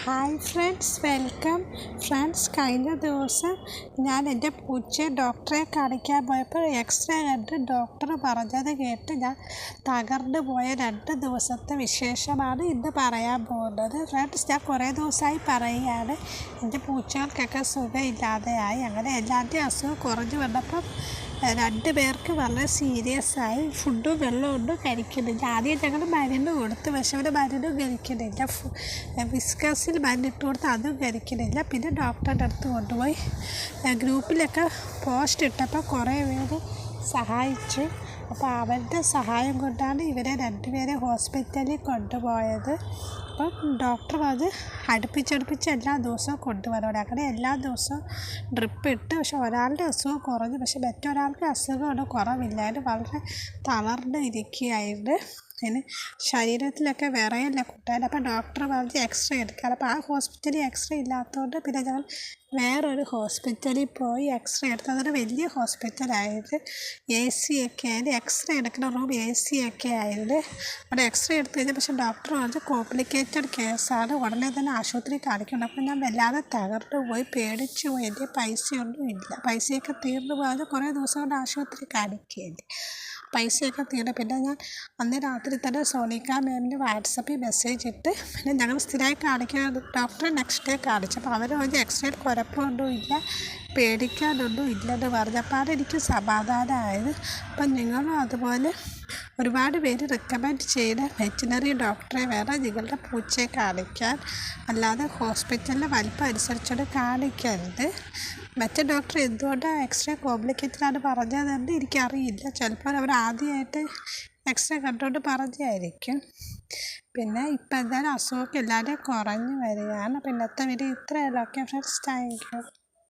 Hi friends, welcome friends. കഴിഞ്ഞ ദിവസം ഞാൻ എൻ്റെ പൂച്ചയെ ഡോക്ടറെ കാണിക്കാൻ പോയപ്പോൾ എക്സ്റേ കണ്ട് ഡോക്ടർ പറഞ്ഞത് കേട്ട് ഞാൻ തകർന്നു പോയ 2 ദിവസത്തെ വിശേഷമാണ് ഇന്ന് പറയാൻ പോകുന്നത്. ഫ്രണ്ട്സ്, ഞാൻ കുറേ ദിവസമായി പറയുകയാണ് എൻ്റെ പൂച്ചകൾക്കൊക്കെ സുഖമില്ലാതെയായി. അങ്ങനെ എല്ലാവരുടെയും അസുഖം കുറഞ്ഞു വന്നപ്പം 2 പേർക്ക് വളരെ സീരിയസ് ആയി. ഫുഡും വെള്ളമൊന്നും കഴിക്കുന്നില്ല. ആദ്യം ഞങ്ങൾ മരുന്ന് കൊടുത്ത്, പക്ഷെ അവർ മരുന്നും കഴിക്കുന്നില്ല. വിസ്കസിൽ മരുന്നിട്ട് കൊടുത്ത് അതും കഴിക്കുന്നില്ല. പിന്നെ ഡോക്ടറുടെ അടുത്ത് കൊണ്ടുപോയി ഗ്രൂപ്പിലൊക്കെ പോസ്റ്റ് ഇട്ടപ്പോൾ കുറേ പേര് സഹായിച്ചു. അപ്പോൾ അവരുടെ സഹായം കൊണ്ടാണ് ഇവരെ 2 പേരെ ഹോസ്പിറ്റലിൽ കൊണ്ടുപോയത്. അപ്പം ഡോക്ടർ അത് അടുപ്പിച്ചടുപ്പിച്ച് എല്ലാ ദിവസവും കൊണ്ടുവരണം. അങ്ങനെ എല്ലാ ദിവസവും ഡ്രിപ്പ് ഇട്ട്. പക്ഷെ ഒരാളുടെ അസുഖം കുറഞ്ഞു, പക്ഷെ മറ്റൊരാൾക്ക് അസുഖമൊന്നും കുറവില്ലായിരുന്നു. വളരെ തളർന്ന് ഇരിക്കുകയായിരുന്നു. അതിന് ശരീരത്തിലൊക്കെ വിറയല്ല കൂട്ടാൻ. അപ്പോൾ ഡോക്ടർ പറഞ്ഞ് എക്സ്റേ എടുക്കാൻ. അപ്പോൾ ആ ഹോസ്പിറ്റലിൽ എക്സ്റേ ഇല്ലാത്തതുകൊണ്ട് പിന്നെ ഞങ്ങൾ വേറൊരു ഹോസ്പിറ്റലിൽ പോയി എക്സ്റേ എടുത്തു. അതൊരു വലിയ ഹോസ്പിറ്റലായത്. AC ഒക്കെ ആയിരുന്നു. എക്സ്റേ എടുക്കുന്ന റൂം AC ഒക്കെ ആയിരുന്നു. അവിടെ എക്സ്റേ എടുത്തു കഴിഞ്ഞാൽ പക്ഷേ ഡോക്ടർ പറഞ്ഞ് കോംപ്ലിക്കേറ്റഡ് കേസാണ്, ഉടനെ തന്നെ ആശുപത്രി കാണിക്കണം. അപ്പോൾ ഞാൻ വല്ലാതെ തകർന്നു പോയി, പേടിച്ചു പോയി. എൻ്റെ പൈസയൊന്നും ഇല്ല. പൈസയൊക്കെ തീർന്നു പോയത് കുറേ ദിവസം കൊണ്ട് ആശുപത്രി കാണിക്കുകയില്ല. പൈസയൊക്കെ തീർന്നു. പിന്നെ ഞാൻ അന്ന് രാത്രി തന്നെ സോണിക്ക മാമിന് വാട്സപ്പിൽ മെസ്സേജ് ഇട്ട്. പിന്നെ ഞങ്ങൾ സ്ഥിരമായി കാണിക്കുന്ന ഡോക്ടറെ നെക്സ്റ്റ് ഡേ കാണിച്ചു. അപ്പോൾ അവർ പറഞ്ഞ് എക്സ്റേയിൽ കുഴപ്പമൊന്നും ഇല്ല, പേടിക്കാനൊന്നും ഇല്ലെന്ന് പറഞ്ഞപ്പോൾ അതെനിക്ക് സമാധാനമായത്. അപ്പം നിങ്ങളും അതുപോലെ ഒരുപാട് പേര് റെക്കമെൻഡ് ചെയ്ത വെറ്റിനറി ഡോക്ടറെ വേണം നിങ്ങളുടെ പൂച്ചയെ കാണിക്കാൻ. അല്ലാതെ ഹോസ്പിറ്റലിലെ വലിപ്പം അനുസരിച്ചോട് കാണിക്കരുത്. മറ്റേ ഡോക്ടർ എന്തുകൊണ്ടാണ് എക്സ്റേ കോംപ്ലിക്കേറ്റഡാണ് പറഞ്ഞതെന്ന് എനിക്കറിയില്ല. ചിലപ്പോൾ അവർ ആദ്യമായിട്ട് എക്സ്റേ കണ്ടുകൊണ്ട് പറഞ്ഞതായിരിക്കും. പിന്നെ ഇപ്പം എന്തായാലും അസുഖമൊക്കെ എല്ലാവരുടെയും കുറഞ്ഞു വരികയാണ്. അപ്പോൾ ഇന്നത്തെ വീഡിയോ ഇത്രയല്ല. Okay friends, thank U.